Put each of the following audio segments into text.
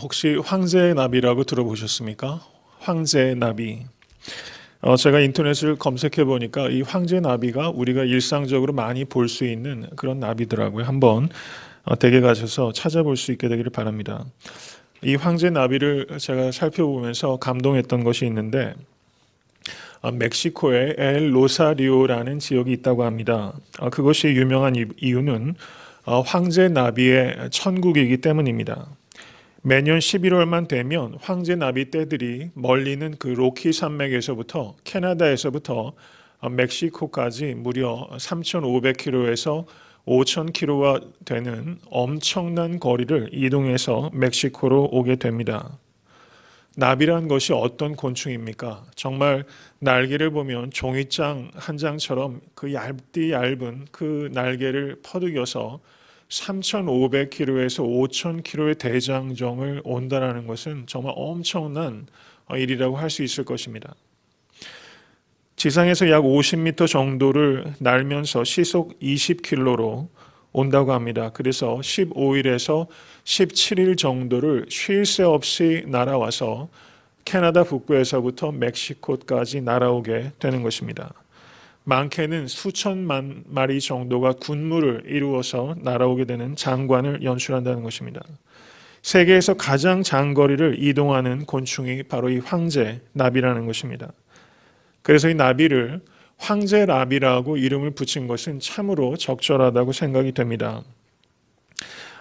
혹시 황제의 나비라고 들어보셨습니까? 황제의 나비. 제가 인터넷을 검색해 보니까 이 황제 나비가 우리가 일상적으로 많이 볼 수 있는 그런 나비더라고요. 한번 댁에 가셔서 찾아볼 수 있게 되기를 바랍니다. 이 황제 나비를 제가 살펴보면서 감동했던 것이 있는데 멕시코에 엘 로사리오라는 지역이 있다고 합니다. 그것이 유명한 이유는 황제 나비의 천국이기 때문입니다. 매년 11월만 되면 황제 나비 떼들이 멀리 있는 그 로키 산맥에서부터 캐나다에서부터 멕시코까지 무려 3,500km에서 5,000km가 되는 엄청난 거리를 이동해서 멕시코로 오게 됩니다. 나비란 것이 어떤 곤충입니까? 정말 날개를 보면 종이장 한 장처럼 그 얇은 그 날개를 퍼득여서 3,500km에서 5,000km의 대장정을 온다는 것은 정말 엄청난 일이라고 할 수 있을 것입니다. 지상에서 약 50m 정도를 날면서 시속 20km로 온다고 합니다. 그래서 15일에서 17일 정도를 쉴 새 없이 날아와서 캐나다 북부에서부터 멕시코까지 날아오게 되는 것입니다. 많게는 수천만 마리 정도가 군무를 이루어서 날아오게 되는 장관을 연출한다는 것입니다. 세계에서 가장 장거리를 이동하는 곤충이 바로 이 황제 나비라는 것입니다. 그래서 이 나비를 황제 나비라고 이름을 붙인 것은 참으로 적절하다고 생각이 됩니다.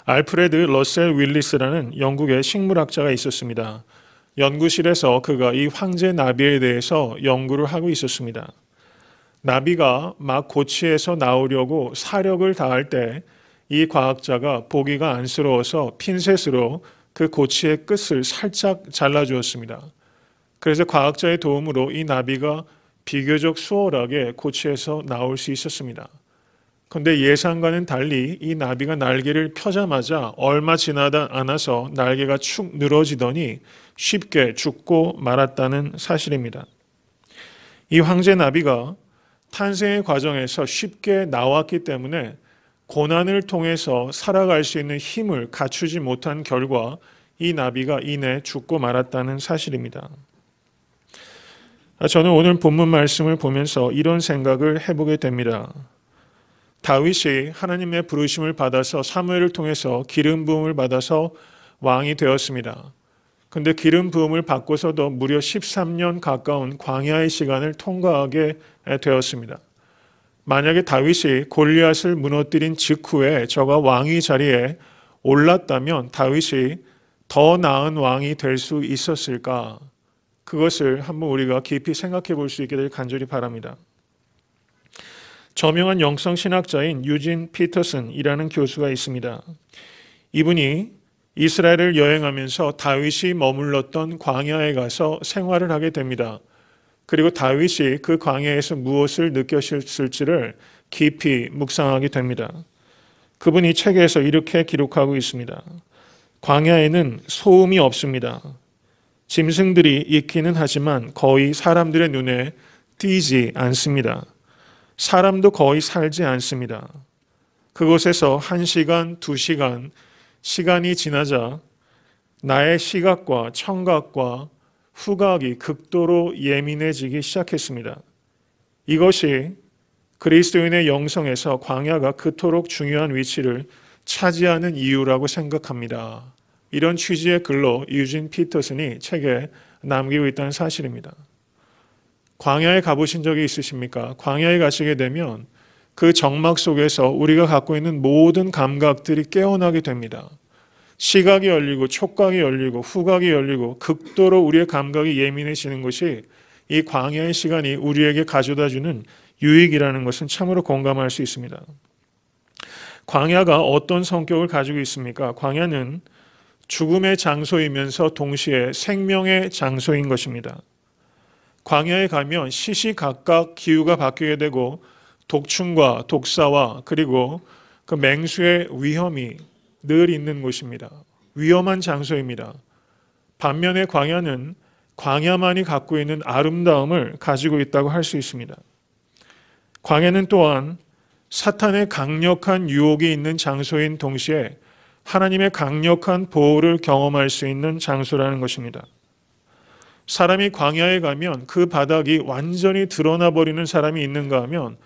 알프레드 러셀 윌리스라는 영국의 식물학자가 있었습니다. 연구실에서 그가 이 황제 나비에 대해서 연구를 하고 있었습니다. 나비가 막 고치에서 나오려고 사력을 다할 때 이 과학자가 보기가 안쓰러워서 핀셋으로 그 고치의 끝을 살짝 잘라주었습니다. 그래서 과학자의 도움으로 이 나비가 비교적 수월하게 고치에서 나올 수 있었습니다. 그런데 예상과는 달리 이 나비가 날개를 펴자마자 얼마 지나지 않아서 날개가 축 늘어지더니 쉽게 죽고 말았다는 사실입니다. 이 황제 나비가 탄생의 과정에서 쉽게 나왔기 때문에 고난을 통해서 살아갈 수 있는 힘을 갖추지 못한 결과 이 나비가 이내 죽고 말았다는 사실입니다. 저는 오늘 본문 말씀을 보면서 이런 생각을 해보게 됩니다. 다윗이 하나님의 부르심을 받아서 사무엘을 통해서 기름 부음을 받아서 왕이 되었습니다. 그런데 기름 부음을 받고서도 무려 13년 가까운 광야의 시간을 통과하게 되었습니다. 만약에 다윗이 골리앗을 무너뜨린 직후에 저가 왕위 자리에 올랐다면 다윗이 더 나은 왕이 될 수 있었을까? 그것을 한번 우리가 깊이 생각해 볼 수 있게 될 간절히 바랍니다. 저명한 영성신학자인 유진 피터슨이라는 교수가 있습니다. 이분이 이스라엘을 여행하면서 다윗이 머물렀던 광야에 가서 생활을 하게 됩니다. 그리고 다윗이 그 광야에서 무엇을 느꼈을지를 깊이 묵상하게 됩니다. 그분이 책에서 이렇게 기록하고 있습니다. 광야에는 소음이 없습니다. 짐승들이 있기는 하지만 거의 사람들의 눈에 띄지 않습니다. 사람도 거의 살지 않습니다. 그곳에서 1시간, 2시간, 시간이 지나자 나의 시각과 청각과 후각이 극도로 예민해지기 시작했습니다. 이것이 그리스도인의 영성에서 광야가 그토록 중요한 위치를 차지하는 이유라고 생각합니다. 이런 취지의 글로 유진 피터슨이 책에 남기고 있다는 사실입니다. 광야에 가보신 적이 있으십니까? 광야에 가시게 되면 그 정막 속에서 우리가 갖고 있는 모든 감각들이 깨어나게 됩니다. 시각이 열리고 촉각이 열리고 후각이 열리고 극도로 우리의 감각이 예민해지는 것이 이 광야의 시간이 우리에게 가져다주는 유익이라는 것은 참으로 공감할 수 있습니다. 광야가 어떤 성격을 가지고 있습니까? 광야는 죽음의 장소이면서 동시에 생명의 장소인 것입니다. 광야에 가면 시시각각 기후가 바뀌게 되고 독충과 독사와 그리고 그 맹수의 위험이 늘 있는 곳입니다. 위험한 장소입니다. 반면에 광야는 광야만이 갖고 있는 아름다움을 가지고 있다고 할 수 있습니다. 광야는 또한 사탄의 강력한 유혹이 있는 장소인 동시에 하나님의 강력한 보호를 경험할 수 있는 장소라는 것입니다. 사람이 광야에 가면 그 바닥이 완전히 드러나 버리는 사람이 있는가 하면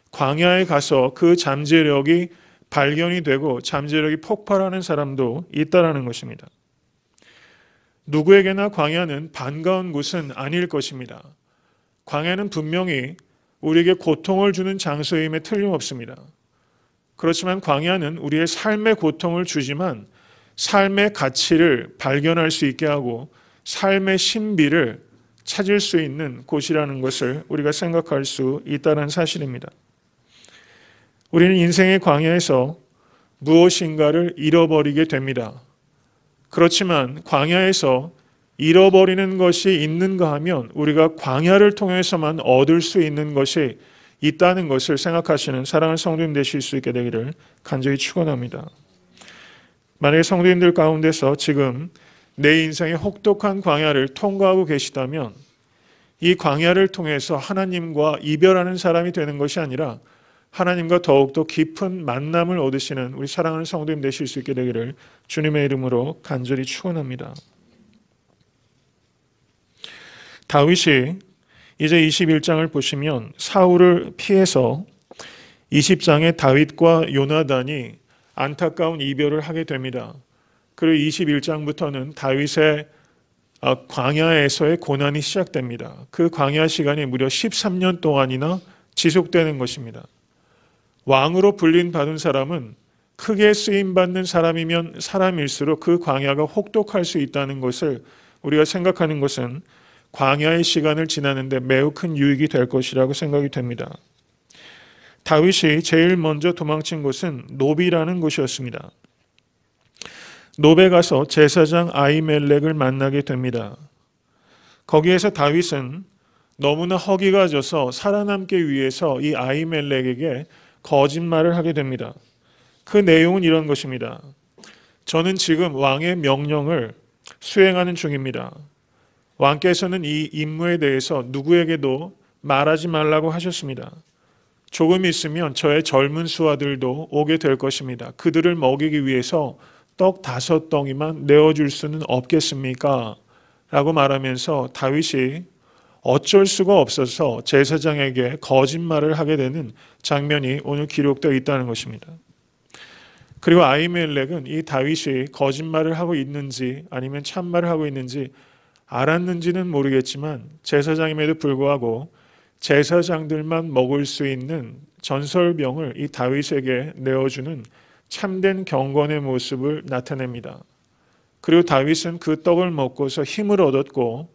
광야에 가서 그 잠재력이 발견이 되고 잠재력이 폭발하는 사람도 있다라는 것입니다. 누구에게나 광야는 반가운 곳은 아닐 것입니다. 광야는 분명히 우리에게 고통을 주는 장소임에 틀림없습니다. 그렇지만 광야는 우리의 삶의 고통을 주지만 삶의 가치를 발견할 수 있게 하고 삶의 신비를 찾을 수 있는 곳이라는 것을 우리가 생각할 수 있다는 사실입니다. 우리는 인생의 광야에서 무엇인가를 잃어버리게 됩니다. 그렇지만 광야에서 잃어버리는 것이 있는가 하면 우리가 광야를 통해서만 얻을 수 있는 것이 있다는 것을 생각하시는 사랑하는 성도님 되실 수 있게 되기를 간절히 축원합니다. 만약에 성도님들 가운데서 지금 내 인생의 혹독한 광야를 통과하고 계시다면 이 광야를 통해서 하나님과 이별하는 사람이 되는 것이 아니라 하나님과 더욱더 깊은 만남을 얻으시는 우리 사랑하는 성도님 되실 수 있게 되기를 주님의 이름으로 간절히 축원합니다. 다윗이 이제 21장을 보시면 사울을 피해서 20장에 다윗과 요나단이 안타까운 이별을 하게 됩니다. 그리고 21장부터는 다윗의 광야에서의 고난이 시작됩니다. 그 광야 시간이 무려 13년 동안이나 지속되는 것입니다. 왕으로 불린 받은 사람은 크게 쓰임받는 사람이면 사람일수록 그 광야가 혹독할 수 있다는 것을 우리가 생각하는 것은 광야의 시간을 지나는데 매우 큰 유익이 될 것이라고 생각이 됩니다. 다윗이 제일 먼저 도망친 곳은 노비라는 곳이었습니다. 노베 가서 제사장 아히멜렉을 만나게 됩니다. 거기에서 다윗은 너무나 허기가 져서 살아남기 위해서 이 아히멜렉에게 거짓말을 하게 됩니다. 그 내용은 이런 것입니다. 저는 지금 왕의 명령을 수행하는 중입니다. 왕께서는 이 임무에 대해서 누구에게도 말하지 말라고 하셨습니다. 조금 있으면 저의 젊은 수하들도 오게 될 것입니다. 그들을 먹이기 위해서 떡 5덩이만 내어줄 수는 없겠습니까? 라고 말하면서 다윗이 어쩔 수가 없어서 제사장에게 거짓말을 하게 되는 장면이 오늘 기록되어 있다는 것입니다. 그리고 아히멜렉은 이 다윗이 거짓말을 하고 있는지 아니면 참말을 하고 있는지 알았는지는 모르겠지만 제사장임에도 불구하고 제사장들만 먹을 수 있는 전설병을 이 다윗에게 내어주는 참된 경건의 모습을 나타냅니다. 그리고 다윗은 그 떡을 먹고서 힘을 얻었고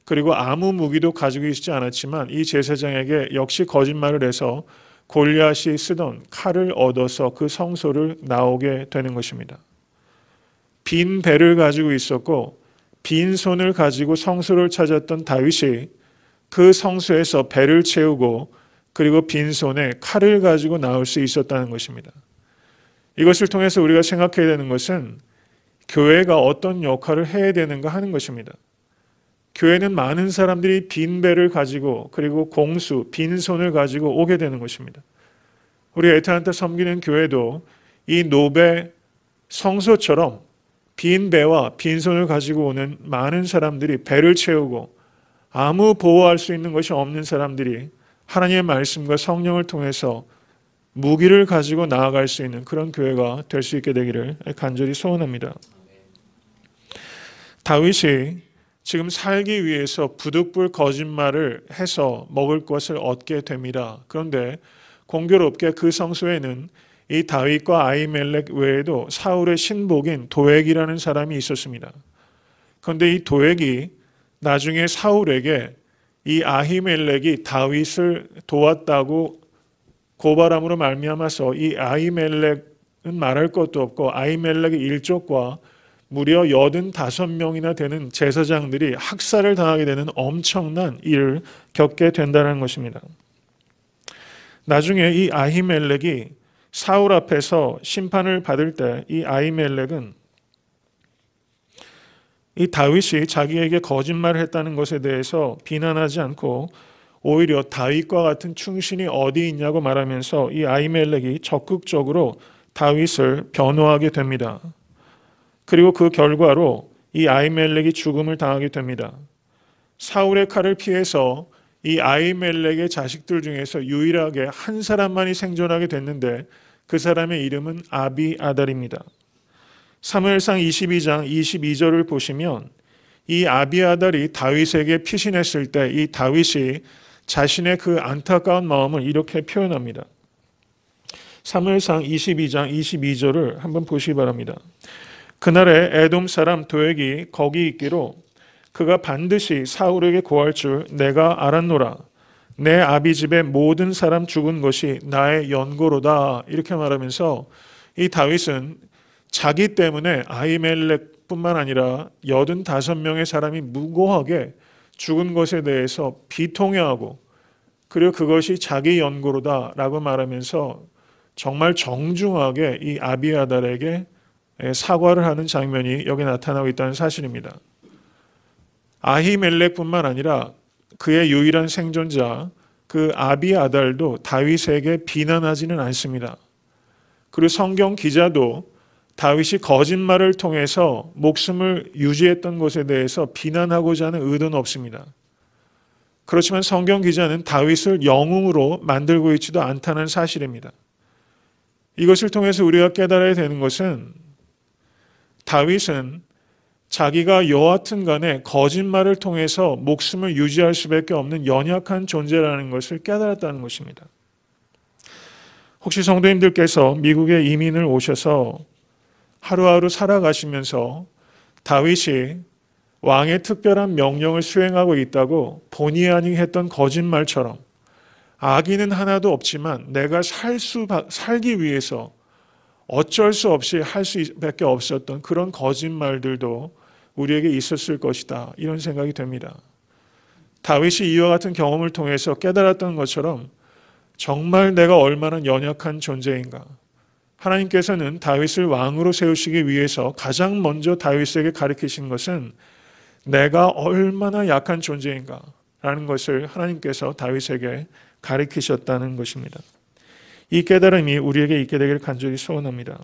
그리고 아무 무기도 가지고 있지 않았지만 이 제사장에게 역시 거짓말을 해서 골리앗이 쓰던 칼을 얻어서 그 성소를 나오게 되는 것입니다. 빈 배를 가지고 있었고 빈 손을 가지고 성소를 찾았던 다윗이 그 성소에서 배를 채우고 그리고 빈 손에 칼을 가지고 나올 수 있었다는 것입니다. 이것을 통해서 우리가 생각해야 되는 것은 교회가 어떤 역할을 해야 되는가 하는 것입니다. 교회는 많은 사람들이 빈 배를 가지고 그리고 공수, 빈 손을 가지고 오게 되는 것입니다. 우리 애타한테 섬기는 교회도 이 노베 성소처럼 빈 배와 빈 손을 가지고 오는 많은 사람들이 배를 채우고 아무 보호할 수 있는 것이 없는 사람들이 하나님의 말씀과 성령을 통해서 무기를 가지고 나아갈 수 있는 그런 교회가 될 수 있게 되기를 간절히 소원합니다. 다윗이 지금 살기 위해서 부득불 거짓말을 해서 먹을 것을 얻게 됩니다. 그런데 공교롭게 그 성소에는 이 다윗과 아히멜렉 외에도 사울의 신복인 도액이라는 사람이 있었습니다. 그런데 이 도액이 나중에 사울에게 이 아히멜렉이 다윗을 도왔다고 고발함으로 말미암아서 이 아히멜렉은 말할 것도 없고 아히멜렉의 일족과 무려 85명이나 되는 제사장들이 학살을 당하게 되는 엄청난 일을 겪게 된다는 것입니다. 나중에 이 아히멜렉이 사울 앞에서 심판을 받을 때 이 아히멜렉은 이 다윗이 자기에게 거짓말을 했다는 것에 대해서 비난하지 않고 오히려 다윗과 같은 충신이 어디 있냐고 말하면서 이 아히멜렉이 적극적으로 다윗을 변호하게 됩니다. 그리고 그 결과로 이 아히멜렉이 죽음을 당하게 됩니다. 사울의 칼을 피해서 이 아히멜렉의 자식들 중에서 유일하게 한 사람만이 생존하게 됐는데 그 사람의 이름은 아비아달입니다. 사무엘상 22장 22절을 보시면 이 아비아달이 다윗에게 피신했을 때 이 다윗이 자신의 그 안타까운 마음을 이렇게 표현합니다. 사무엘상 22장 22절을 한번 보시기 바랍니다. 그날에 에돔 사람 도액이 거기 있기로 그가 반드시 사울에게 고할 줄 내가 알았노라. 내 아비 집의 모든 사람 죽은 것이 나의 연고로다. 이렇게 말하면서 이 다윗은 자기 때문에 아히멜렉뿐만 아니라 85명의 사람이 무고하게 죽은 것에 대해서 비통해하고 그리고 그것이 자기 연고로다라고 말하면서 정말 정중하게 이 아비아달에게 사과를 하는 장면이 여기 나타나고 있다는 사실입니다. 아히멜렉뿐만 아니라 그의 유일한 생존자 그 아비아달도 다윗에게 비난하지는 않습니다. 그리고 성경 기자도 다윗이 거짓말을 통해서 목숨을 유지했던 것에 대해서 비난하고자 하는 의도는 없습니다. 그렇지만 성경 기자는 다윗을 영웅으로 만들고 있지도 않다는 사실입니다. 이것을 통해서 우리가 깨달아야 되는 것은 다윗은 자기가 여하튼 간에 거짓말을 통해서 목숨을 유지할 수밖에 없는 연약한 존재라는 것을 깨달았다는 것입니다. 혹시 성도님들께서 미국에 이민을 오셔서 하루하루 살아가시면서 다윗이 왕의 특별한 명령을 수행하고 있다고 본의 아니게 했던 거짓말처럼 악의는 하나도 없지만 내가 살기 위해서 어쩔 수 없이 할 수밖에 없었던 그런 거짓말들도 우리에게 있었을 것이다. 이런 생각이 됩니다. 다윗이 이와 같은 경험을 통해서 깨달았던 것처럼 정말 내가 얼마나 연약한 존재인가. 하나님께서는 다윗을 왕으로 세우시기 위해서 가장 먼저 다윗에게 가르치신 것은 내가 얼마나 약한 존재인가 라는 것을 하나님께서 다윗에게 가르치셨다는 것입니다. 이 깨달음이 우리에게 있게 되기를 간절히 소원합니다.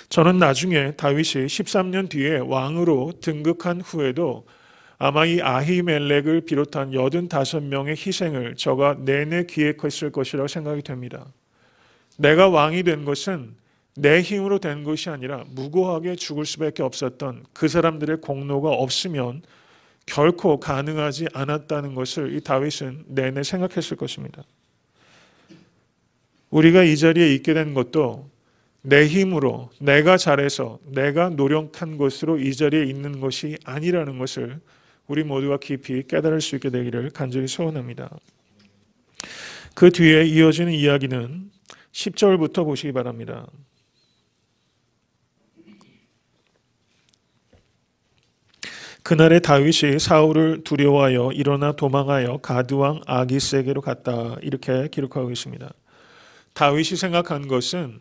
저는 나중에 다윗이 13년 뒤에 왕으로 등극한 후에도 아마 이 아히멜렉을 비롯한 85명의 희생을 저가 내내 기획했을 것이라고 생각이 됩니다. 내가 왕이 된 것은 내 힘으로 된 것이 아니라 무고하게 죽을 수밖에 없었던 그 사람들의 공로가 없으면 결코 가능하지 않았다는 것을 이 다윗은 내내 생각했을 것입니다. 우리가 이 자리에 있게 된 것도 내 힘으로 내가 잘해서 내가 노력한 것으로 이 자리에 있는 것이 아니라는 것을 우리 모두가 깊이 깨달을 수 있게 되기를 간절히 소원합니다. 그 뒤에 이어지는 이야기는 10절부터 보시기 바랍니다. 그날에 다윗이 사울을 두려워하여 일어나 도망하여 가드왕 아기스에게로 갔다. 이렇게 기록하고 있습니다. 다윗이 생각한 것은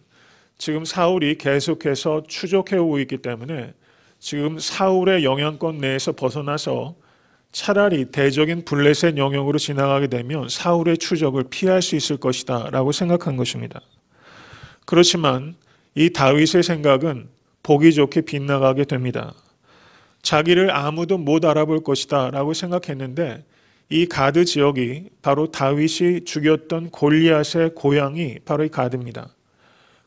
지금 사울이 계속해서 추적해오고 있기 때문에 지금 사울의 영향권 내에서 벗어나서 차라리 대적인 블레셋 영역으로 지나가게 되면 사울의 추적을 피할 수 있을 것이다 라고 생각한 것입니다. 그렇지만 이 다윗의 생각은 보기 좋게 빗나가게 됩니다. 자기를 아무도 못 알아볼 것이다 라고 생각했는데 이 가드 지역이 바로 다윗이 죽였던 골리앗의 고향이 바로 이 가드입니다.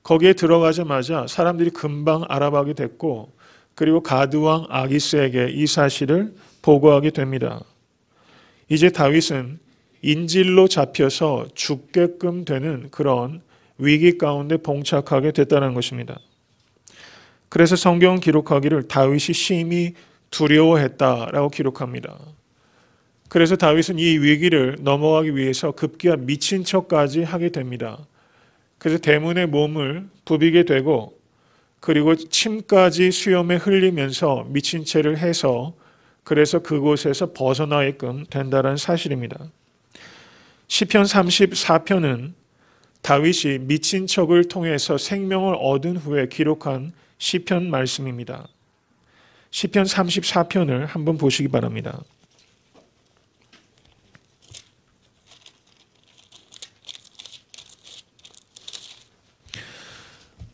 거기에 들어가자마자 사람들이 금방 알아보게 됐고 그리고 가드왕 아기스에게 이 사실을 보고하게 됩니다. 이제 다윗은 인질로 잡혀서 죽게끔 되는 그런 위기 가운데 봉착하게 됐다는 것입니다. 그래서 성경은 기록하기를 다윗이 심히 두려워했다라고 기록합니다. 그래서 다윗은 이 위기를 넘어가기 위해서 급기야 미친 척까지 하게 됩니다. 그래서 대문에 몸을 부비게 되고 그리고 침까지 수염에 흘리면서 미친 채를 해서 그래서 그곳에서 벗어나게끔 된다는 사실입니다. 시편 34편은 다윗이 미친 척을 통해서 생명을 얻은 후에 기록한 시편 말씀입니다. 시편 34편을 한번 보시기 바랍니다.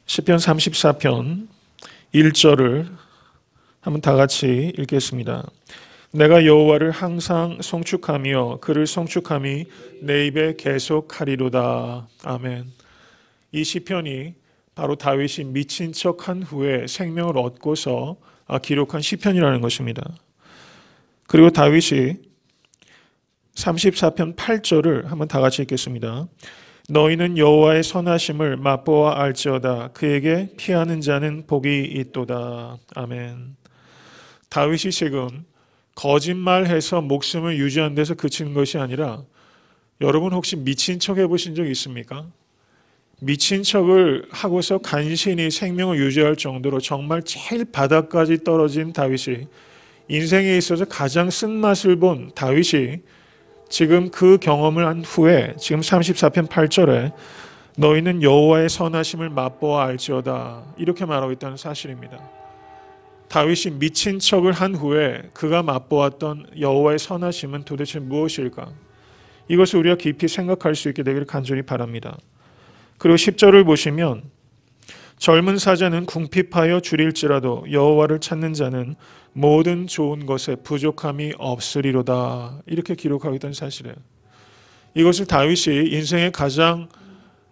시편 34편 1절을 한번 다 같이 읽겠습니다. 내가 여호와를 항상 송축하며 그를 송축함이 내 입에 계속하리로다. 아멘. 이 시편이 바로 다윗이 미친 척한 후에 생명을 얻고서 기록한 시편이라는 것입니다. 그리고 다윗이 34편 8절을 한번 다 같이 읽겠습니다. 너희는 여호와의 선하심을 맛보아 알지어다. 그에게 피하는 자는 복이 있도다. 아멘. 다윗이 지금 거짓말해서 목숨을 유지하는 데서 그치는 것이 아니라, 여러분 혹시 미친 척 해보신 적 있습니까? 미친 척을 하고서 간신히 생명을 유지할 정도로 정말 제일 바닥까지 떨어진 다윗이, 인생에 있어서 가장 쓴맛을 본 다윗이 지금 그 경험을 한 후에 지금 34편 8절에 너희는 여호와의 선하심을 맛보아 알지어다 이렇게 말하고 있다는 사실입니다. 다윗이 미친 척을 한 후에 그가 맛보았던 여호와의 선하심은 도대체 무엇일까? 이것을 우리가 깊이 생각할 수 있게 되기를 간절히 바랍니다. 그리고 10절을 보시면 젊은 사자는 궁핍하여 줄일지라도 여호와를 찾는 자는 모든 좋은 것에 부족함이 없으리로다 이렇게 기록하고 있다는 사실이에요. 이것을 다윗이 인생의 가장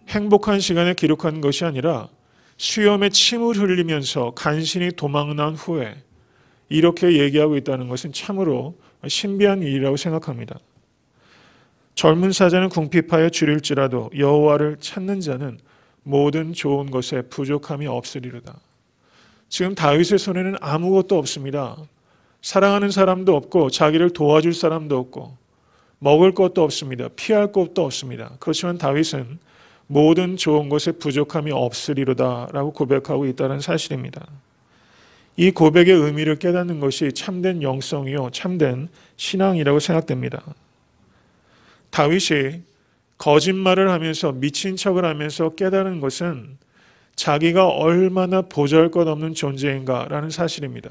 행복한 시간에 기록한 것이 아니라 수염에 침을 흘리면서 간신히 도망난 후에 이렇게 얘기하고 있다는 것은 참으로 신비한 일이라고 생각합니다. 젊은 사자는 궁핍하여 줄일지라도 여호와를 찾는 자는 모든 좋은 것에 부족함이 없으리로다. 지금 다윗의 손에는 아무것도 없습니다. 사랑하는 사람도 없고 자기를 도와줄 사람도 없고 먹을 것도 없습니다. 피할 것도 없습니다. 그렇지만 다윗은 모든 좋은 것에 부족함이 없으리로다 라고 고백하고 있다는 사실입니다. 이 고백의 의미를 깨닫는 것이 참된 영성이요 참된 신앙이라고 생각됩니다. 다윗이 거짓말을 하면서 미친 척을 하면서 깨달은 것은 자기가 얼마나 보잘것없는 존재인가라는 사실입니다.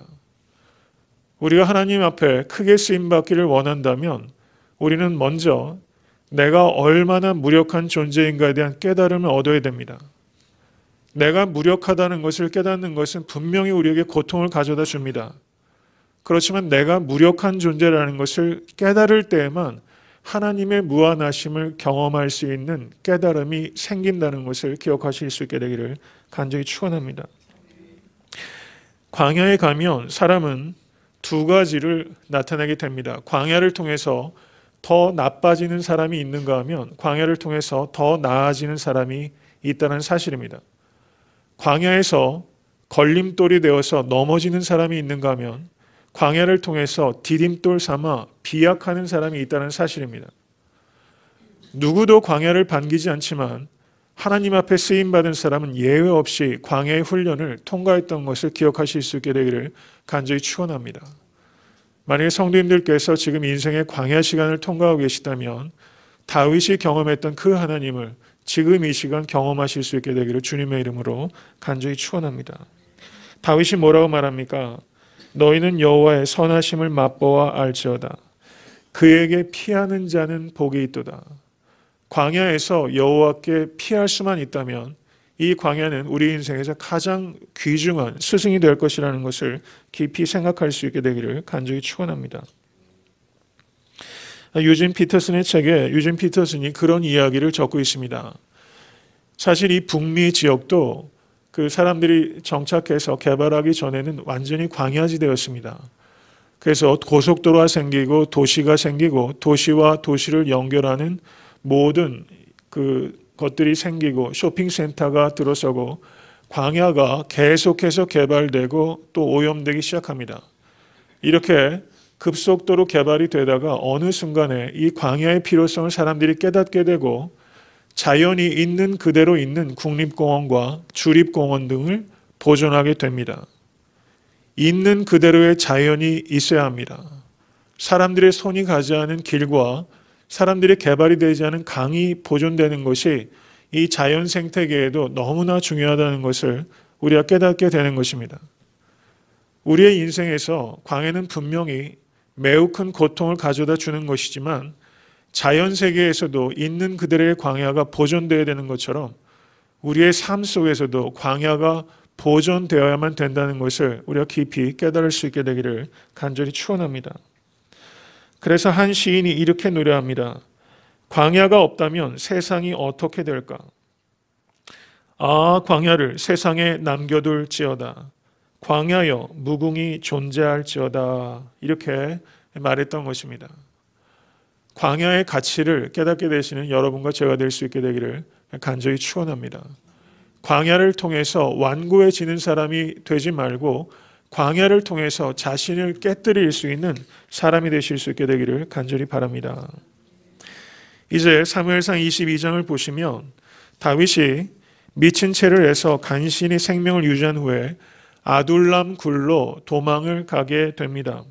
우리가 하나님 앞에 크게 쓰임받기를 원한다면 우리는 먼저 내가 얼마나 무력한 존재인가에 대한 깨달음을 얻어야 됩니다. 내가 무력하다는 것을 깨닫는 것은 분명히 우리에게 고통을 가져다 줍니다. 그렇지만 내가 무력한 존재라는 것을 깨달을 때에만 하나님의 무한하심을 경험할 수 있는 깨달음이 생긴다는 것을 기억하실 수 있게 되기를 간절히 축원합니다. 광야에 가면 사람은 두 가지를 나타내게 됩니다. 광야를 통해서 더 나빠지는 사람이 있는가 하면 광야를 통해서 더 나아지는 사람이 있다는 사실입니다. 광야에서 걸림돌이 되어서 넘어지는 사람이 있는가 하면 광야를 통해서 디딤돌 삼아 비약하는 사람이 있다는 사실입니다. 누구도 광야를 반기지 않지만 하나님 앞에 쓰임받은 사람은 예외 없이 광야의 훈련을 통과했던 것을 기억하실 수 있게 되기를 간절히 축원합니다. 만약에 성도님들께서 지금 인생의 광야 시간을 통과하고 계시다면 다윗이 경험했던 그 하나님을 지금 이 시간 경험하실 수 있게 되기를 주님의 이름으로 간절히 축원합니다. 다윗이 뭐라고 말합니까? 너희는 여호와의 선하심을 맛보아 알지어다. 그에게 피하는 자는 복이 있도다. 광야에서 여호와께 피할 수만 있다면 이 광야는 우리 인생에서 가장 귀중한 스승이 될 것이라는 것을 깊이 생각할 수 있게 되기를 간절히 축원합니다. 유진 피터슨의 책에 유진 피터슨이 그런 이야기를 적고 있습니다. 사실 이 북미 지역도 그 사람들이 정착해서 개발하기 전에는 완전히 광야지대였습니다. 그래서 고속도로가 생기고 도시가 생기고 도시와 도시를 연결하는 모든 것들이 생기고 쇼핑센터가 들어서고 광야가 계속해서 개발되고 또 오염되기 시작합니다. 이렇게 급속도로 개발이 되다가 어느 순간에 이 광야의 필요성을 사람들이 깨닫게 되고 자연이 있는 그대로 있는 국립공원과 주립공원 등을 보존하게 됩니다. 있는 그대로의 자연이 있어야 합니다. 사람들의 손이 가지 않은 길과 사람들의 개발이 되지 않은 강이 보존되는 것이 이 자연 생태계에도 너무나 중요하다는 것을 우리가 깨닫게 되는 것입니다. 우리의 인생에서 광야는 분명히 매우 큰 고통을 가져다 주는 것이지만 자연 세계에서도 있는 그대로의 광야가 보존되어야 되는 것처럼 우리의 삶 속에서도 광야가 보존되어야만 된다는 것을 우리가 깊이 깨달을 수 있게 되기를 간절히 축원합니다. 그래서 한 시인이 이렇게 노래합니다. 광야가 없다면 세상이 어떻게 될까? 아, 광야를 세상에 남겨둘지어다. 광야여 무궁히 존재할지어다. 이렇게 말했던 것입니다. 광야의 가치를 깨닫게 되시는 여러분과 제가 될 수 있게 되기를 간절히 축원합니다. 광야를 통해서 완고해지는 사람이 되지 말고 광야를 통해서 자신을 깨뜨릴 수 있는 사람이 되실 수 있게 되기를 간절히 바랍니다. 이제 사무엘상 22장을 보시면 다윗이 미친 채를 해서 간신히 생명을 유지한 후에 아둘람 굴로 도망을 가게 됩니다.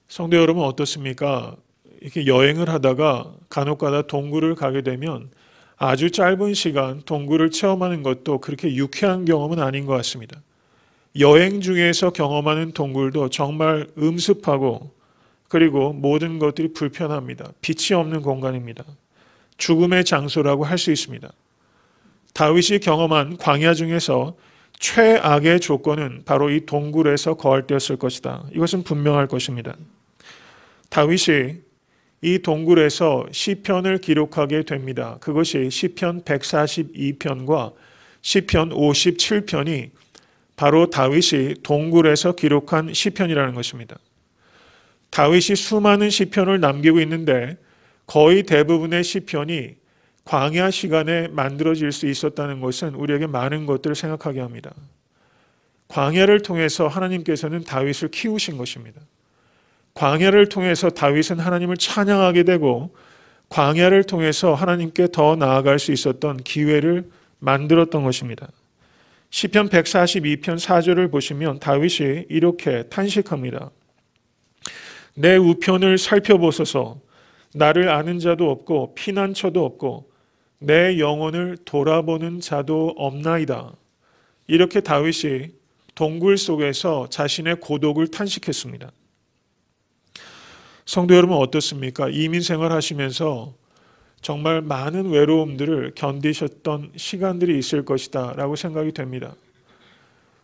성도 여러분 어떻습니까? 이렇게 여행을 하다가 간혹가다 동굴을 가게 되면 아주 짧은 시간 동굴을 체험하는 것도 그렇게 유쾌한 경험은 아닌 것 같습니다. 여행 중에서 경험하는 동굴도 정말 음습하고 그리고 모든 것들이 불편합니다. 빛이 없는 공간입니다. 죽음의 장소라고 할 수 있습니다. 다윗이 경험한 광야 중에서 최악의 조건은 바로 이 동굴에서 거할 때였을 것이다. 이것은 분명할 것입니다. 다윗이 이 동굴에서 시편을 기록하게 됩니다. 그것이 시편 142편과 시편 57편이 바로 다윗이 동굴에서 기록한 시편이라는 것입니다. 다윗이 수많은 시편을 남기고 있는데 거의 대부분의 시편이 광야 시간에 만들어질 수 있었다는 것은 우리에게 많은 것들을 생각하게 합니다. 광야를 통해서 하나님께서는 다윗을 키우신 것입니다. 광야를 통해서 다윗은 하나님을 찬양하게 되고 광야를 통해서 하나님께 더 나아갈 수 있었던 기회를 만들었던 것입니다. 시편 142편 4절을 보시면 다윗이 이렇게 탄식합니다. 내 우편을 살펴보소서. 나를 아는 자도 없고 피난처도 없고 내 영혼을 돌아보는 자도 없나이다. 이렇게 다윗이 동굴 속에서 자신의 고독을 탄식했습니다. 성도 여러분 어떻습니까? 이민 생활하시면서 정말 많은 외로움들을 견디셨던 시간들이 있을 것이다 라고 생각이 됩니다.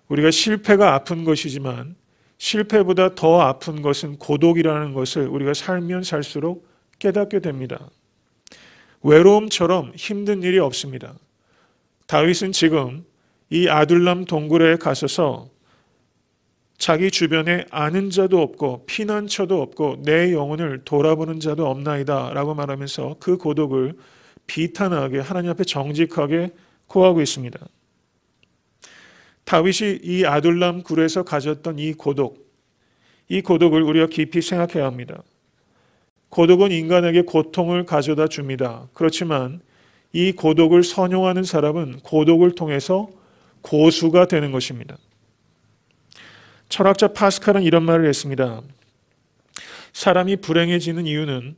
우리가 실패가 아픈 것이지만 실패보다 더 아픈 것은 고독이라는 것을 우리가 살면 살수록 깨닫게 됩니다. 외로움처럼 힘든 일이 없습니다. 다윗은 지금 이 아둘람 동굴에 가서서 자기 주변에 아는 자도 없고 피난처도 없고 내 영혼을 돌아보는 자도 없나이다 라고 말하면서 그 고독을 비탄하게 하나님 앞에 정직하게 고하고 있습니다. 다윗이 이 아둘람 굴에서 가졌던 이 고독을 우리가 깊이 생각해야 합니다. 고독은 인간에게 고통을 가져다 줍니다. 그렇지만 이 고독을 선용하는 사람은 고독을 통해서 고수가 되는 것입니다. 철학자 파스칼은 이런 말을 했습니다. 사람이 불행해지는 이유는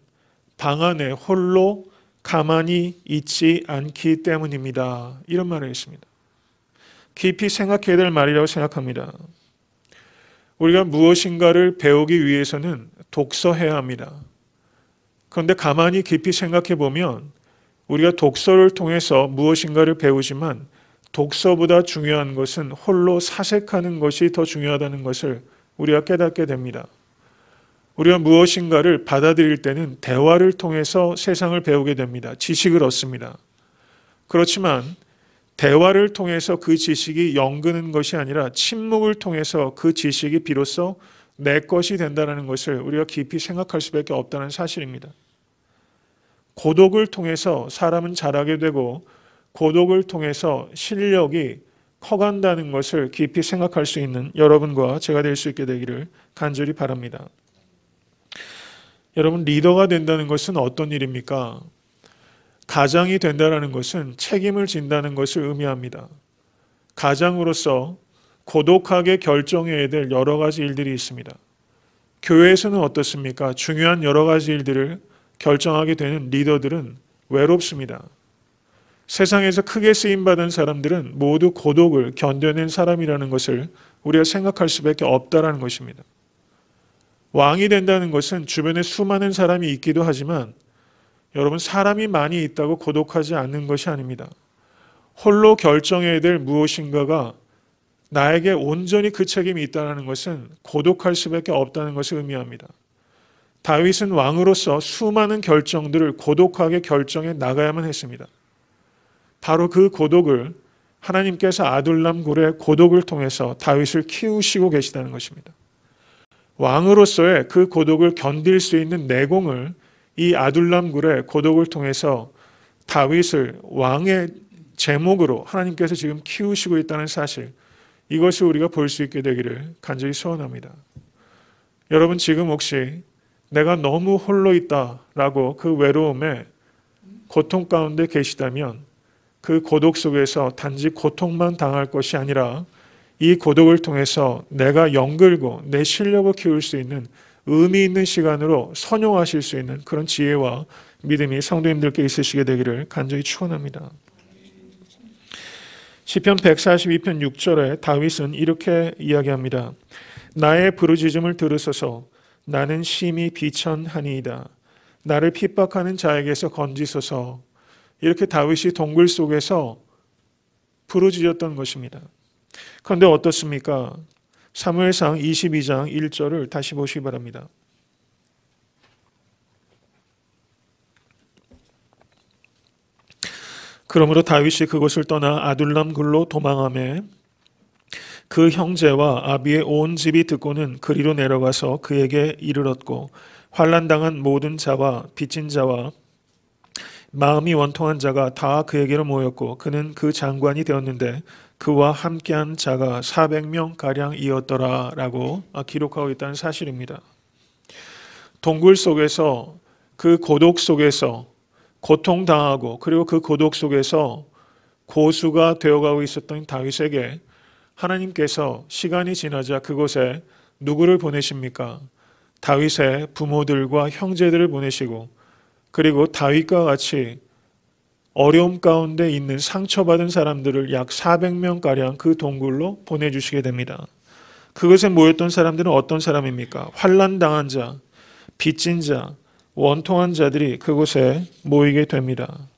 방 안에 홀로 가만히 있지 않기 때문입니다. 이런 말을 했습니다. 깊이 생각해야 될 말이라고 생각합니다. 우리가 무엇인가를 배우기 위해서는 독서해야 합니다. 그런데 가만히 깊이 생각해 보면 우리가 독서를 통해서 무엇인가를 배우지만 독서보다 중요한 것은 홀로 사색하는 것이 더 중요하다는 것을 우리가 깨닫게 됩니다. 우리가 무엇인가를 받아들일 때는 대화를 통해서 세상을 배우게 됩니다. 지식을 얻습니다. 그렇지만 대화를 통해서 그 지식이 연근한 것이 아니라 침묵을 통해서 그 지식이 비로소 내 것이 된다는 것을 우리가 깊이 생각할 수밖에 없다는 사실입니다. 고독을 통해서 사람은 자라게 되고 고독을 통해서 실력이 커간다는 것을 깊이 생각할 수 있는 여러분과 제가 될 수 있게 되기를 간절히 바랍니다. 여러분, 리더가 된다는 것은 어떤 일입니까? 가장이 된다는 것은 책임을 진다는 것을 의미합니다. 가장으로서 고독하게 결정해야 될 여러 가지 일들이 있습니다. 교회에서는 어떻습니까? 중요한 여러 가지 일들을 결정하게 되는 리더들은 외롭습니다. 세상에서 크게 쓰임받은 사람들은 모두 고독을 견뎌낸 사람이라는 것을 우리가 생각할 수밖에 없다는 것입니다. 왕이 된다는 것은 주변에 수많은 사람이 있기도 하지만 여러분, 사람이 많이 있다고 고독하지 않는 것이 아닙니다. 홀로 결정해야 될 무엇인가가 나에게 온전히 그 책임이 있다는 것은 고독할 수밖에 없다는 것을 의미합니다. 다윗은 왕으로서 수많은 결정들을 고독하게 결정해 나가야만 했습니다. 바로 그 고독을 하나님께서 아둘람 굴의 고독을 통해서 다윗을 키우시고 계시다는 것입니다. 왕으로서의 그 고독을 견딜 수 있는 내공을 이 아둘람 굴의 고독을 통해서 다윗을 왕의 제목으로 하나님께서 지금 키우시고 있다는 사실, 이것을 우리가 볼 수 있게 되기를 간절히 소원합니다. 여러분, 지금 혹시 내가 너무 홀로 있다라고 그 외로움에 고통 가운데 계시다면 그 고독 속에서 단지 고통만 당할 것이 아니라 이 고독을 통해서 내가 연결고 내 실력을 키울 수 있는 의미 있는 시간으로 선용하실 수 있는 그런 지혜와 믿음이 성도님들께 있으시게 되기를 간절히 축원합니다. 시편 142편 6절에 다윗은 이렇게 이야기합니다. 나의 부르짖음을 들으소서. 나는 심히 비천하니이다. 나를 핍박하는 자에게서 건지소서. 이렇게 다윗이 동굴 속에서 부르짖었던 것입니다. 그런데 어떻습니까? 사무엘상 22장 1절을 다시 보시기 바랍니다. 그러므로 다윗이 그곳을 떠나 아둘람 굴로 도망하매 그 형제와 아비의 온 집이 듣고는 그리로 내려가서 그에게 이르렀고 환난당한 모든 자와 빚진 자와 마음이 원통한 자가 다 그에게로 모였고 그는 그 장관이 되었는데 그와 함께한 자가 400명가량이었더라 라고 기록하고 있다는 사실입니다. 동굴 속에서 그 고독 속에서 고통당하고 그리고 그 고독 속에서 고수가 되어가고 있었던 다윗에게 하나님께서 시간이 지나자 그곳에 누구를 보내십니까? 다윗의 부모들과 형제들을 보내시고 그리고 다윗과 같이 어려움 가운데 있는 상처받은 사람들을 약 400명가량 그 동굴로 보내주시게 됩니다. 그것에 모였던 사람들은 어떤 사람입니까? 환난당한 자, 빚진 자, 원통한 자들이 그곳에 모이게 됩니다.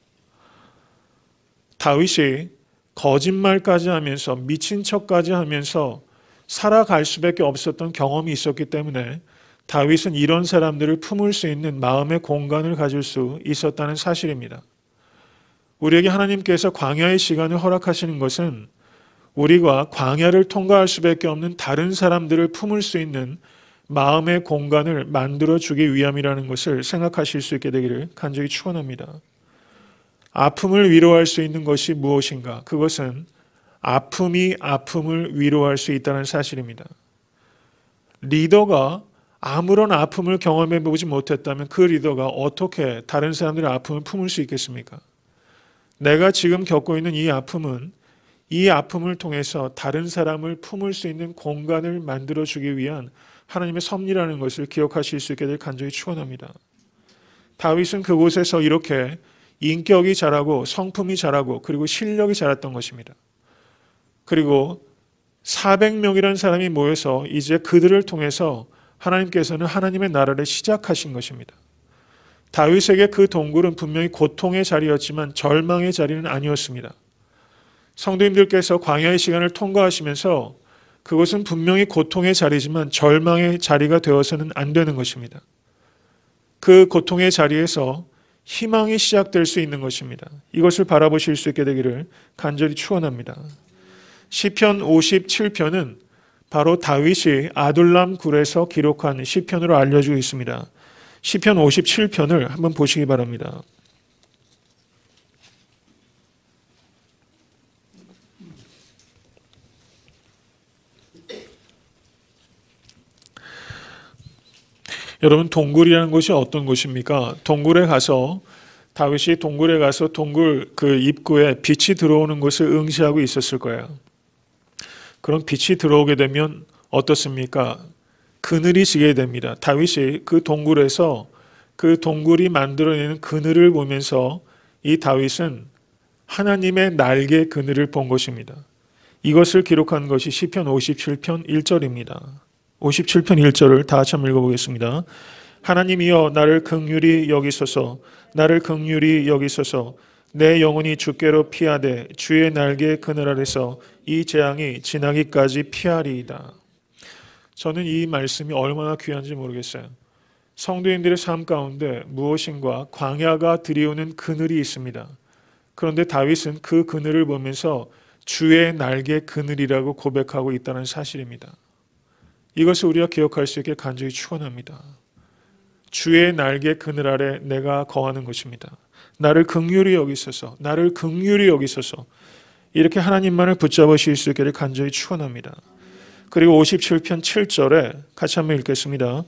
다윗이 거짓말까지 하면서 미친 척까지 하면서 살아갈 수밖에 없었던 경험이 있었기 때문에 다윗은 이런 사람들을 품을 수 있는 마음의 공간을 가질 수 있었다는 사실입니다. 우리에게 하나님께서 광야의 시간을 허락하시는 것은 우리가 광야를 통과할 수밖에 없는 다른 사람들을 품을 수 있는 마음의 공간을 만들어주기 위함이라는 것을 생각하실 수 있게 되기를 간절히 축원합니다. 아픔을 위로할 수 있는 것이 무엇인가? 그것은 아픔이 아픔을 위로할 수 있다는 사실입니다. 리더가 아무런 아픔을 경험해 보지 못했다면 그 리더가 어떻게 다른 사람들의 아픔을 품을 수 있겠습니까? 내가 지금 겪고 있는 이 아픔은 이 아픔을 통해서 다른 사람을 품을 수 있는 공간을 만들어주기 위한 하나님의 섭리라는 것을 기억하실 수 있게 될 간절히 축원합니다. 다윗은 그곳에서 이렇게 인격이 자라고 성품이 자라고 그리고 실력이 자랐던 것입니다. 그리고 400명이라는 사람이 모여서 이제 그들을 통해서 하나님께서는 하나님의 나라를 시작하신 것입니다. 다윗에게 그 동굴은 분명히 고통의 자리였지만 절망의 자리는 아니었습니다. 성도님들께서 광야의 시간을 통과하시면서 그것은 분명히 고통의 자리지만 절망의 자리가 되어서는 안 되는 것입니다. 그 고통의 자리에서 희망이 시작될 수 있는 것입니다. 이것을 바라보실 수 있게 되기를 간절히 축원합니다. 시편 57편은 바로 다윗이 아둘람 굴에서 기록한 시편으로 알려지고 있습니다. 시편 57편을 한번 보시기 바랍니다. 여러분, 동굴이라는 곳이 어떤 곳입니까? 동굴에 가서 다윗이 동굴에 가서 동굴 그 입구에 빛이 들어오는 곳을 응시하고 있었을 거예요. 그럼 빛이 들어오게 되면 어떻습니까? 그늘이 지게 됩니다. 다윗이 그 동굴에서 그 동굴이 만들어내는 그늘을 보면서 이 다윗은 하나님의 날개 그늘을 본 것입니다. 이것을 기록한 것이 시편 57편 1절입니다. 57편 1절을 다 같이 한번 읽어보겠습니다. 하나님이여 나를 긍휼히 여기소서 나를 긍휼히 여기소서 내 영혼이 주께로 피하되 주의 날개 그늘 아래서 이 재앙이 지나기까지 피하리이다. 저는 이 말씀이 얼마나 귀한지 모르겠어요. 성도인들의 삶 가운데 무엇인가 광야가 들이오는 그늘이 있습니다. 그런데 다윗은 그 그늘을 보면서 주의 날개 그늘이라고 고백하고 있다는 사실입니다. 이것을 우리가 기억할 수 있게 간절히 축원합니다. 주의 날개 그늘 아래 내가 거하는 것입니다. 나를 긍휼히 여기소서, 나를 긍휼히 여기소서, 이렇게 하나님만을 붙잡으실 수 있기를 간절히 축원합니다. 그리고 57편 7절에 같이 한번 읽겠습니다.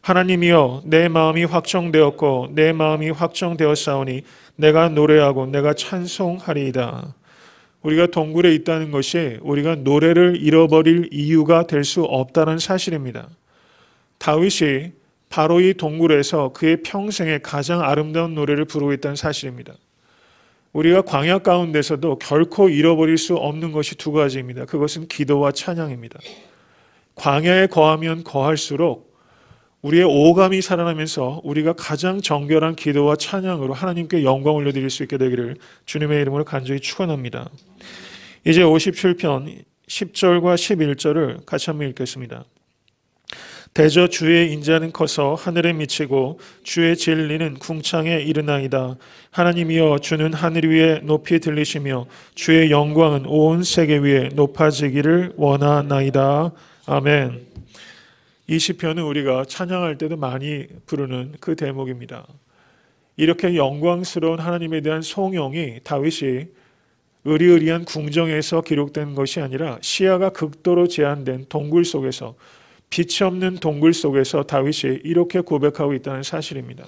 하나님이여 내 마음이 확정되었고 내 마음이 확정되었사오니 내가 노래하고 내가 찬송하리이다. 우리가 동굴에 있다는 것이 우리가 노래를 잃어버릴 이유가 될 수 없다는 사실입니다. 다윗이 바로 이 동굴에서 그의 평생에 가장 아름다운 노래를 부르고 있다는 사실입니다. 우리가 광야 가운데서도 결코 잃어버릴 수 없는 것이 두 가지입니다. 그것은 기도와 찬양입니다. 광야에 거하면 거할수록 우리의 오감이 살아나면서 우리가 가장 정결한 기도와 찬양으로 하나님께 영광 올려드릴 수 있게 되기를 주님의 이름으로 간절히 축원합니다. 이제 57편 10절과 11절을 같이 한번 읽겠습니다. 대저 주의 인자는 커서 하늘에 미치고 주의 진리는 궁창에 이르나이다. 하나님이여 주는 하늘 위에 높이 들리시며 주의 영광은 온 세계 위에 높아지기를 원하나이다. 아멘. 이 시편은 우리가 찬양할 때도 많이 부르는 그 대목입니다. 이렇게 영광스러운 하나님에 대한 송영이 다윗이 의리의리한 궁정에서 기록된 것이 아니라 시야가 극도로 제한된 동굴 속에서, 빛이 없는 동굴 속에서 다윗이 이렇게 고백하고 있다는 사실입니다.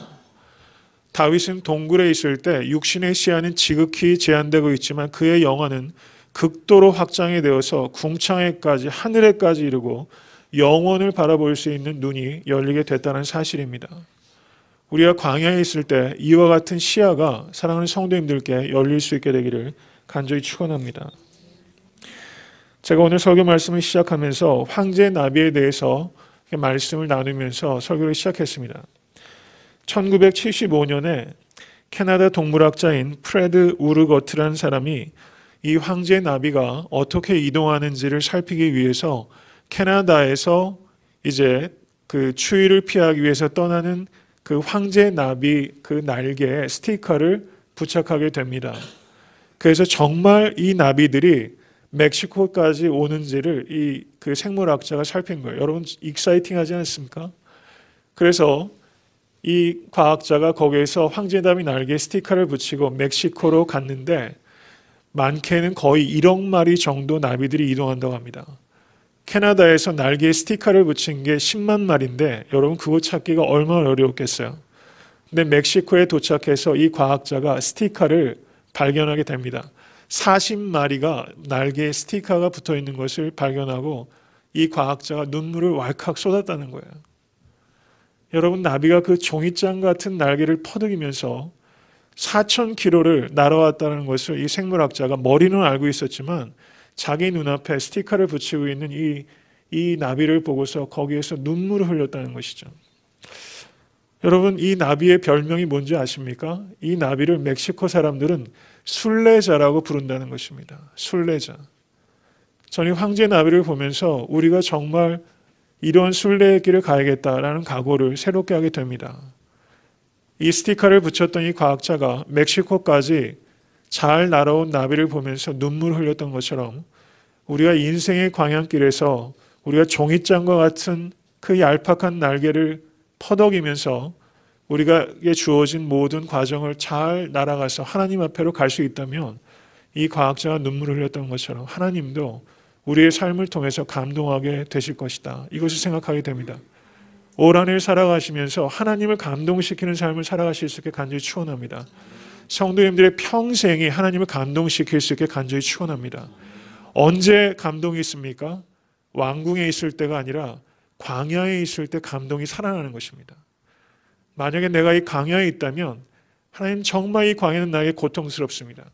다윗은 동굴에 있을 때 육신의 시야는 지극히 제한되고 있지만 그의 영혼은 극도로 확장이 되어서 궁창에까지, 하늘에까지 이르고 영원을 바라볼 수 있는 눈이 열리게 됐다는 사실입니다. 우리가 광야에 있을 때 이와 같은 시야가 사랑하는 성도님들께 열릴 수 있게 되기를 간절히 축원합니다. 제가 오늘 설교 말씀을 시작하면서 황제 나비에 대해서 말씀을 나누면서 설교를 시작했습니다. 1975년에 캐나다 동물학자인 프레드 우르거트라는 사람이 이 황제 나비가 어떻게 이동하는지를 살피기 위해서 캐나다에서 이제 그 추위를 피하기 위해서 떠나는 그 황제 나비 그 날개에 스티커를 부착하게 됩니다. 그래서 정말 이 나비들이 멕시코까지 오는지를 이 그 생물학자가 살핀 거예요. 여러분 익사이팅하지 않습니까? 그래서 이 과학자가 거기에서 황제 나비 날개에 스티커를 붙이고 멕시코로 갔는데 많게는 거의 1억 마리 정도 나비들이 이동한다고 합니다. 캐나다에서 날개에 스티커를 붙인 게 10만 마리인데 여러분 그거 찾기가 얼마나 어려웠겠어요. 근데 멕시코에 도착해서 이 과학자가 스티커를 발견하게 됩니다. 40마리가 날개에 스티커가 붙어 있는 것을 발견하고 이 과학자가 눈물을 왈칵 쏟았다는 거예요. 여러분 나비가 그 종이장 같은 날개를 퍼득이면서 4,000km를 날아왔다는 것을 이 생물학자가 머리는 알고 있었지만 자기 눈앞에 스티커를 붙이고 있는 이 나비를 보고서 거기에서 눈물을 흘렸다는 것이죠. 여러분 이 나비의 별명이 뭔지 아십니까? 이 나비를 멕시코 사람들은 순례자라고 부른다는 것입니다. 순례자. 저는 황제 나비를 보면서 우리가 정말 이런 순례의 길을 가야겠다라는 각오를 새롭게 하게 됩니다. 이 스티커를 붙였던 이 과학자가 멕시코까지 잘 날아온 나비를 보면서 눈물을 흘렸던 것처럼 우리가 인생의 광양길에서 우리가 종이장과 같은 그 얄팍한 날개를 퍼덕이면서 우리가에 주어진 모든 과정을 잘 날아가서 하나님 앞에로 갈 수 있다면 이 과학자가 눈물을 흘렸던 것처럼 하나님도 우리의 삶을 통해서 감동하게 되실 것이다. 이것을 생각하게 됩니다. 올 한 해 살아가시면서 하나님을 감동시키는 삶을 살아가실 수 있게 간절히 축원합니다. 성도님들의 평생이 하나님을 감동시킬 수 있게 간절히 축원합니다. 언제 감동이 있습니까? 왕궁에 있을 때가 아니라 광야에 있을 때 감동이 살아나는 것입니다. 만약에 내가 이 광야에 있다면 하나님 정말 이 광야는 나에게 고통스럽습니다.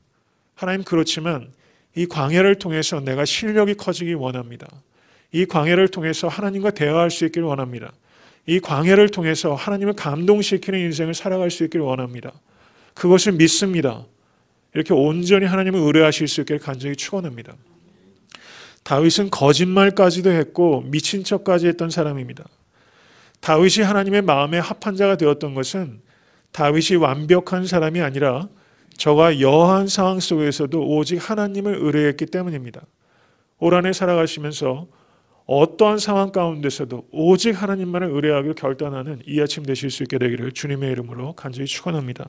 하나님 그렇지만 이 광야를 통해서 내가 실력이 커지기 원합니다. 이 광야를 통해서 하나님과 대화할 수 있기를 원합니다. 이 광야를 통해서 하나님을 감동시키는 인생을 살아갈 수 있기를 원합니다. 그것을 믿습니다. 이렇게 온전히 하나님을 의뢰하실 수 있게 간절히 축원합니다. 다윗은 거짓말까지도 했고 미친 척까지 했던 사람입니다. 다윗이 하나님의 마음에 합한 자가 되었던 것은 다윗이 완벽한 사람이 아니라 저가 여한 상황 속에서도 오직 하나님을 의뢰했기 때문입니다. 올 한 해 살아가시면서 어떠한 상황 가운데서도 오직 하나님만을 의뢰하기로 결단하는 이 아침 되실 수 있게 되기를 주님의 이름으로 간절히 축원합니다.